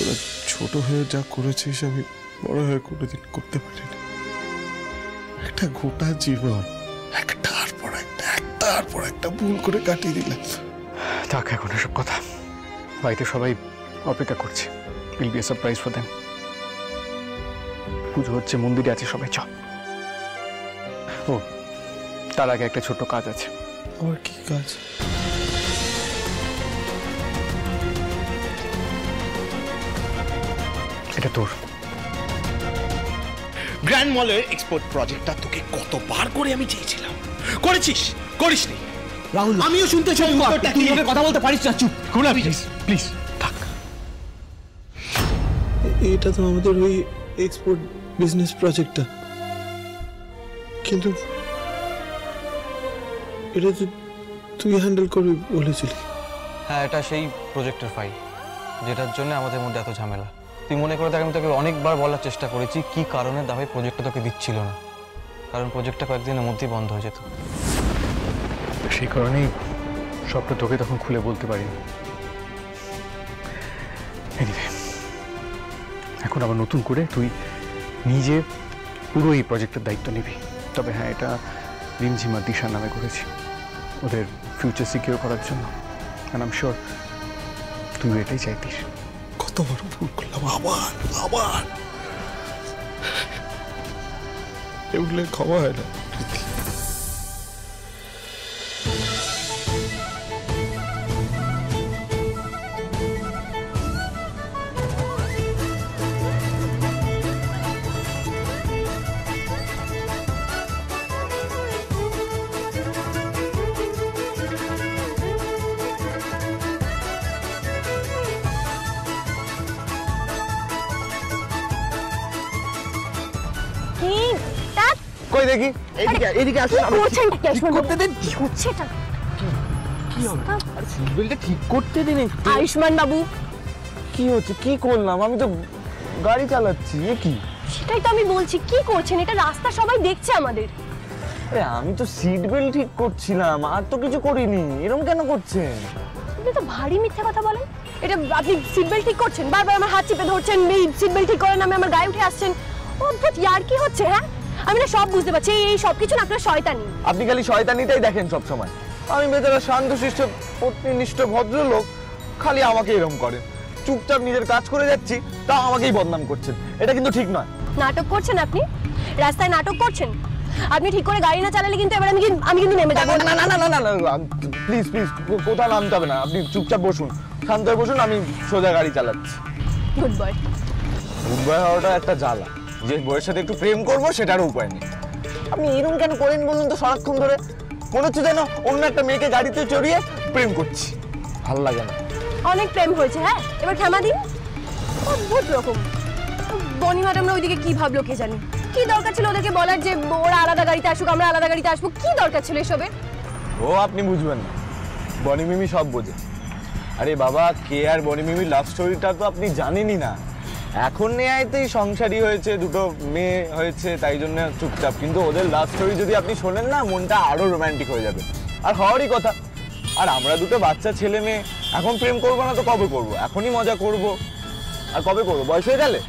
তোরা ছোট হয়ে যা করেছিস আমি বড় হয়ে কোনোদিন করতে পারিনি। একটা গোটা জীবন একটার পর একটা ভুল করে কাটিয়ে দিলাম। থাক এখন এসব কথা, বাড়িতে সবাই অপেক্ষা করছে। Will B A surprise for them. পুজো হচ্ছে, মন্দিরে আছে সবাই, চল। ও তার আগে একটা ছোট্ট কাজ আছে। আমার কি কাজ? এটা তোর গ্র্যান্ড মলের এক্সপোর্ট প্রজেক্টটা তোকে কতবার করে আমি চেয়েছিলাম, করেছিস? করিসনি? রাহুল, আমিও শুনতে চাই উত্তরটা কি। তুই কথা বলতে পারিস না, চুপ। কুণাল প্লিজ প্লিজ থাক। এটা তো আমাদের ওই এক্সপোর্ট বিজনেস প্রজেক্টটা, কিন্তু এটা তো তুই হ্যান্ডেল করবি বলেছিলি। হ্যাঁ, এটা সেই প্রজেক্টের ফাইল যেটার জন্য আমাদের মধ্যে এত ঝামেলা। তুই মনে করে দেখ, আমি তোকে অনেকবার বলার চেষ্টা করেছি কি কারণে দাবাই প্রজেক্টটা তোকে দিচ্ছিল না, কারণ প্রজেক্টটা কয়েকদিনের মধ্যেই বন্ধ হয়ে যেত। সেই কারণেই সবটা তোকে তখন খুলে বলতে পারিনি। এনিওয়ে, এখন আবার নতুন করে তুই নিজে পুরো এই প্রজেক্টের দায়িত্ব নিবি। তবে হ্যাঁ, এটা রিমঝিম আর দিশার নামে করেছি, ওদের ফিউচার সিকিউর করার জন্য। অ্যান্ড আই এম শিওর তুই এটাই চাইতিস। কত বড় ভুল করলাম, আবার এগুলো ক্ষমা হয় না। কই দেখি, এদিকে আসুন। করতে দেন, কি হচ্ছে এটা? কি হবে? আর সিটবেল্টটা ঠিক করতে দিন একটু। আয়ুষ্মান বাবু, কি হচ্ছে? কি করলাম? আমি তো গাড়ি চালাচ্ছি। এ কি? সেটাই তো আমি বলছি, কি করছেন? এটা রাস্তা সবাই দেখছে আমাদের। আরে আমি তো সিট বেল্ট ঠিক করছিলাম, আর তো কিছু করিনি। এরকম কেন করছেন? আপনি তো ভারী মিথ্যা কথা বলেন। এটা আপনি সিট বেল্ট ঠিক করছেন, বারবার আমার হাত চেপে ধরছেন, এই সিট বেল্ট ঠিক করেন, আমি আমার গায়ে উঠে আসছেন। অদ্ভুত, ইয়ার কি হচ্ছে? হ্যাঁ, আমি না সব বুঝতে পারছি, এই সব কিছু না আপনার শয়তানি। আপনি খালি শয়তানিটাই দেখেন সব সময়। আমি বেচারা শান্তশিষ্ট পত্নীনিষ্ঠ ভদ্রলোক, খালি আমাকে এরকম করেন। চুপচাপ নিজের কাজ করে যাচ্ছি, তা আমাকেই বদনাম করছেন। এটা কিন্তু ঠিক নয়। নাটক করছেন আপনি, রাস্তায় নাটক করছেন। আপনি ঠিক করে গাড়ি না চালালে কিন্তু এবার আমি কিন্তু নেমে যাবো। না না না না না না, প্লিজ প্লিজ, কোথাও নামতে হবে না। আপনি চুপচাপ বসুন, শান্ত হয়ে বসুন। আমি সোজা গাড়ি চালাচ্ছি। Good boy. গুড বয় হওয়াটা একটা জ্বালা। যে বইয়ের সাথে একটু প্রেম করবো সেটারও উপায় নেই। আপনি এরকম কেন করেন বলুন তো? সারাক্ষণ ধরে মনে হচ্ছে যেন অন্য একটা মেয়েকে গাড়িতে চড়িয়ে প্রেম করছি। ভালো লাগে না। অনেক প্রেম হয়েছে, হ্যাঁ, এবার ক্ষমা দিন। অদ্ভুত রকম। বনি ম্যাডামরা ওইদিকে কি ভাবলো কে জানি। কি দরকার ছিল ওদেরকে বলার যে ওরা আলাদা গাড়িতে আসুক, আমরা আলাদা গাড়িতে আসবো? কি দরকার ছিল এসবের? ও আপনি বুঝবেন না, বনি মিমি সব বোঝে। আরে বাবা, কে আর বনি মিমির লাভ স্টোরিটা তো আপনি জানেনই না। এখন নেয়াতেই সংসারী হয়েছে, দুটো মেয়ে হয়েছে, তাই জন্য চুপচাপ। কিন্তু ওদের লাভ স্টোরি যদি আপনি শোনেন না, মনটা আরো রোমান্টিক হয়ে যাবে। আর হওয়ারই কথা। আর আমরা দুটো বাচ্চা ছেলে মেয়ে, এখন প্রেম করবো না তো কবে করবো? এখনই মজা করব। আর কবে করবো? বয়স হয়ে গেলে।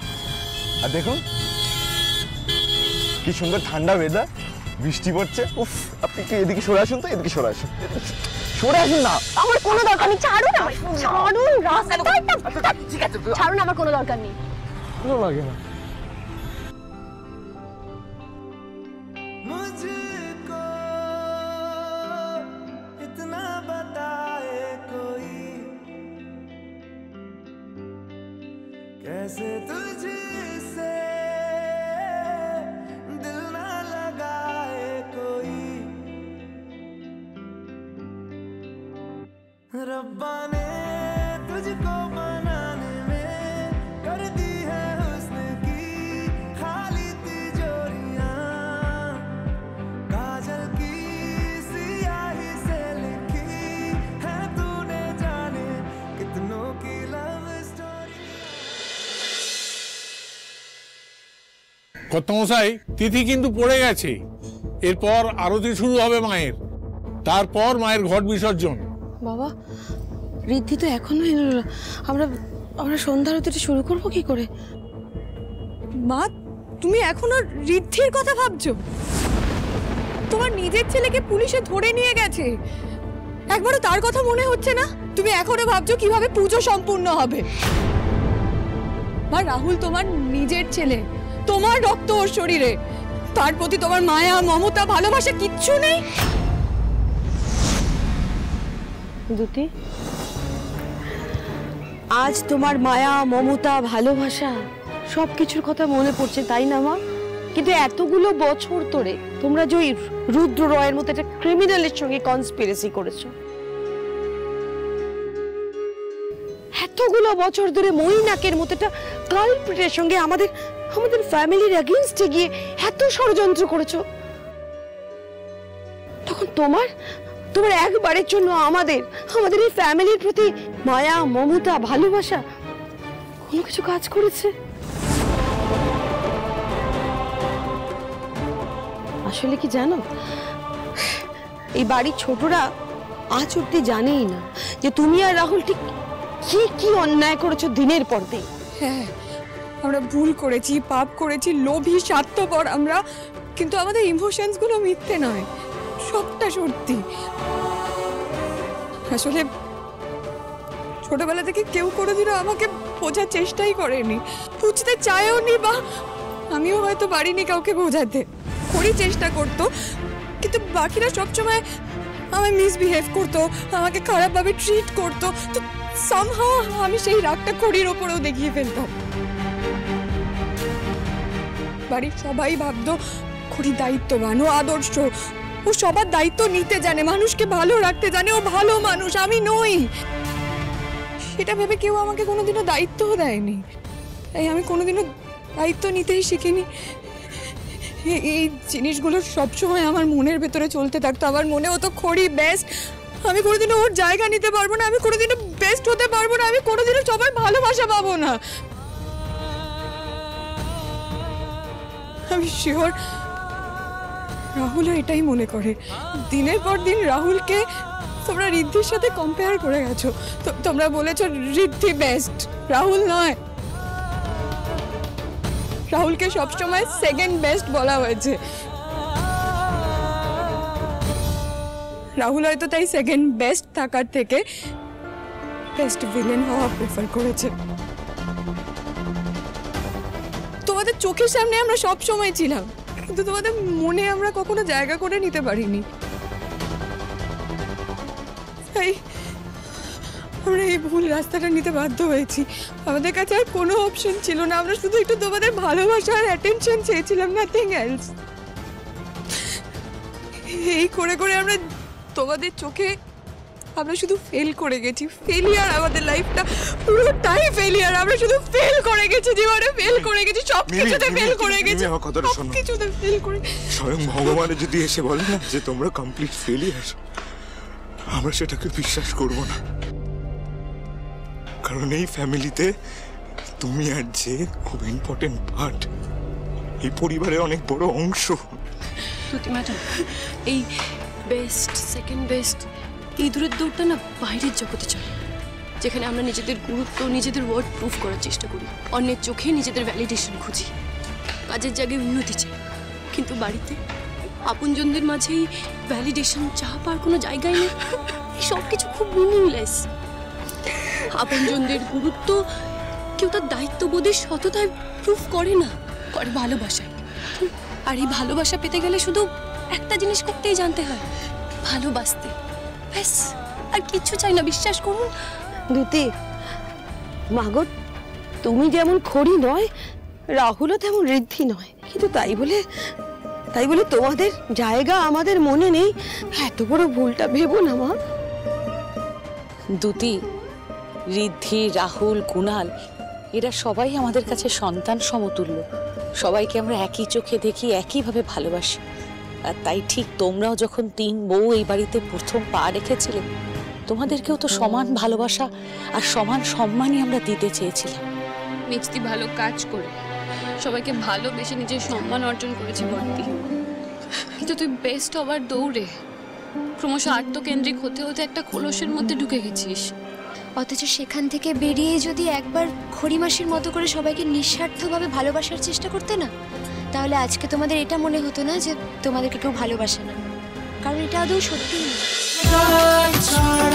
আর দেখুন কি সুন্দর ঠান্ডা ওয়েদার, বৃষ্টি পড়ছে। উফ, আপনি কি এদিকে সরে আসুন তো, এদিকে সরে আসুন, সরে আসুন না। আমার কোনো দরকার নেই, ছাড়ুন আমায়, ছাড়ুন রাস্তাটা, ঠিক আছে, ছাড়ুন, আমার কোনো দরকার নেই। ভালো লাগে না। मुझको इतना बताए कोई, कैसे तुझसे दिल ना लगाए कोई। रब्बा ने तुझको बनाने में कर दी है हुस्न की खाली तिजोरियां, काजल की सियाही से लिखी है तूने जाने कितनों की लव स्टोरी। কর্তামশাই, তিথি কিন্তু পড়ে গেছে। এরপর আরতি শুরু হবে মায়ের, তারপর মায়ের ঘট বিসর্জন। বাবা, ঋদ্ধি তো এখনো এলো না। আমরা আমরা সন্ধ্যা আরতিটা শুরু করবো কি করে? মা, তুমি এখনো ঋদ্ধির কথা ভাবছো? তোমার নিজের ছেলেকে পুলিশে ধরে নিয়ে গেছে, একবারও তার কথা মনে হচ্ছে না? তুমি এখনো ভাবছো কিভাবে পুজো সম্পূর্ণ হবে? মা, রাহুল তোমার নিজের ছেলে, তোমার রক্ত ওর শরীরে, তার প্রতি তোমার মায়া মমতা ভালোবাসা কিচ্ছু নেই? দুতি, আজ তোমার মায়া মমতা ভালোবাসা সবকিছুর কথা মনে পড়ছে, তাই না মা? কিন্তু এতগুলো বছর ধরে তোমরা যে ওই রুদ্র রয়ের মতো একটা ক্রিমিনালের সঙ্গে কনস্পিরেসি করেছো, এতগুলো বছর ধরে মইনাকের মতো একটা কালপ্রিটের সঙ্গে আমাদের ফ্যামিলির এগেইনস্টে গিয়ে এত ষড়যন্ত্র করেছো, তখন তোমার একবারের জন্য আমাদের এই ফ্যামিলির প্রতি মায়া মমতা ভালোবাসা কোনো কিছু কাজ করেছে? আসলে কি জানো, এই বাড়ির ছোটরা আজ অব্দি জানেই না যে তুমি আর রাহুল ঠিক কি কি অন্যায় করেছো দিনের পর দিন। হ্যাঁ, আমরা ভুল করেছি, পাপ করেছি, লোভী স্বার্থপর আমরা, কিন্তু আমাদের ইমোশনস গুলো মিথ্যে নয়, সবটা সত্যি। আসলে ছোটবেলা থেকে কেউ কোনোদিনও আমাকে বোঝার চেষ্টাই করেনি, বুঝতে চায়ও নি, বা আমিও হয়তো পারিনি কাউকে বোঝাতে। করি চেষ্টা করতো, কিন্তু বাকিরা সবসময় আমায় মিসবিহেভ করতো, আমাকে খারাপভাবে ট্রিট করতো, তো সামহাও আমি সেই রাগটা করির ওপরেও দেখিয়ে ফেলতাম। বাড়ির সবাই ভাবতো করি দায়িত্ববান, ও আদর্শ, ও সবার দায়িত্ব নিতে জানে, মানুষকে ভালো রাখতে জানে, ও ভালো মানুষ, আমি নই। সেটা ভেবে কেউ আমাকে কোনোদিনও দায়িত্বও দেয়নি, তাই আমি কোনোদিনও দায়িত্ব নিতেই শিখিনি। এই জিনিসগুলো সবসময় আমার মনের ভেতরে চলতে থাকতো, আমার মনে হতো খড়ি বেস্ট, আমি কোনোদিনও ওর জায়গা নিতে পারবো না, আমি কোনোদিনও বেস্ট হতে পারবো না, আমি কোনোদিনও সবার ভালোবাসা পাবো না। আমি শিওর রাহুলও এটাই মনে করে। দিনের পর দিন রাহুলকে তোমরা ঋদ্ধির সাথে কম্পেয়ার করে গেছো, তোমরা বলেছো ঋদ্ধি বেস্ট, রাহুল নয়। রাহুলকে সবসময় সেকেন্ড বেস্ট বলা হয়েছে, রাহুল হয়তো তাই সেকেন্ড বেস্ট থাকার থেকে বেস্ট ভিলেন হওয়া প্রেফার করেছে। তোমাদের চোখের সামনে আমরা সব সময় ছিলাম, কিন্তু তোমাদের মনে আমরা কখনো জায়গা করে নিতে পারিনি, তাই আমরা এই ভুল রাস্তাটা নিতে বাধ্য হয়েছি। আমাদের কাছে আর কোনো অপশন ছিল না, আমরা শুধু একটু তোমাদের ভালোবাসা আর অ্যাটেনশন চেয়েছিলাম, নাথিং এলস। এই করে করে আমরা তোমাদের চোখে আমরা শুধু ফেল করে গেছি, ফেলিয়ার। আমাদের লাইফটা পুরোটাই ফেলিয়ার, আমরা শুধু ফেল করে গেছি, জীবনে ফেল করে গেছি, সব কিছুতে ফেল করে গেছি, সব কিছুতে ফেল করে। স্বয়ং ভগবানের যদি এসে বলে না যে তোমরা কমপ্লিট ফেলিয়ার, আমরা সেটাকে বিশ্বাস করব না, কারণ এই ফ্যামিলিতে তুমি আর যে খুব ইম্পর্টেন্ট পার্ট, এই পরিবারের অনেক বড় অংশ। তুতি ম্যাডাম, এই বেস্ট সেকেন্ড বেস্ট এই দূরের দৌড়টা না বাইরের জগতে চলে, যেখানে আমরা নিজেদের গুরুত্ব, নিজেদের ওয়ার্ড প্রুফ করার চেষ্টা করি, অন্যের চোখে নিজেদের ভ্যালিডেশন খুঁজি, কাজের জায়গায় উন্নতি চাই। কিন্তু বাড়িতে আপনজনদের মাঝেই ভ্যালিডেশন চা পাওয়ার কোনো জায়গায় নেই, এই সব কিছু খুব মিনিংলেস। আপনজনদের গুরুত্ব কেউ তার দায়িত্ববোধের সততায় প্রুফ করে না, করে ভালোবাসায়। আর এই ভালোবাসা পেতে গেলে শুধু একটা জিনিস করতেই জানতে হয়, ভালোবাসতে, ব্যাস, আর কিচ্ছু চাই না, বিশ্বাস করুন। দুতি মাগো, তুমি যেমন খড়ি নয়, রাহুলও তেমন ঋদ্ধি নয়, কিন্তু তাই বলে তোমাদের জায়গা আমাদের মনে নেই, এত বড় ভুলটা ভেবো না মা। দুতি, ঋদ্ধি, রাহুল, কুণাল, এরা সবাই আমাদের কাছে সন্তান সমতুল্য, সবাইকে আমরা একই চোখে দেখি, একইভাবে ভালোবাসি। আর তাই ঠিক তোমরাও যখন 3 বউ এই বাড়িতে প্রথম পা রেখেছিলে, তোমাদেরকেও তো সমান ভালোবাসা আর সমান সম্মানই আমরা দিতে চেয়েছিলাম। মিষ্টি ভালো কাজ করে সবাইকে ভালোবেসে নিজের সম্মান অর্জন করেছে বর্তি, কিন্তু তুই বেস্ট হওয়ার দৌড়ে ক্রমশ আত্মকেন্দ্রিক হতে হতে একটা খোলসের মধ্যে ঢুকে গেছিস। অথচ সেখান থেকে বেরিয়ে যদি একবার খড়িমাসির মতো করে সবাইকে নিঃস্বার্থভাবে ভালোবাসার চেষ্টা করতে না, তাহলে আজকে তোমাদের এটা মনে হতো না যে তোমাদেরকে কেউ ভালোবাসে না, কারণ এটা আদৌ সত্যি না।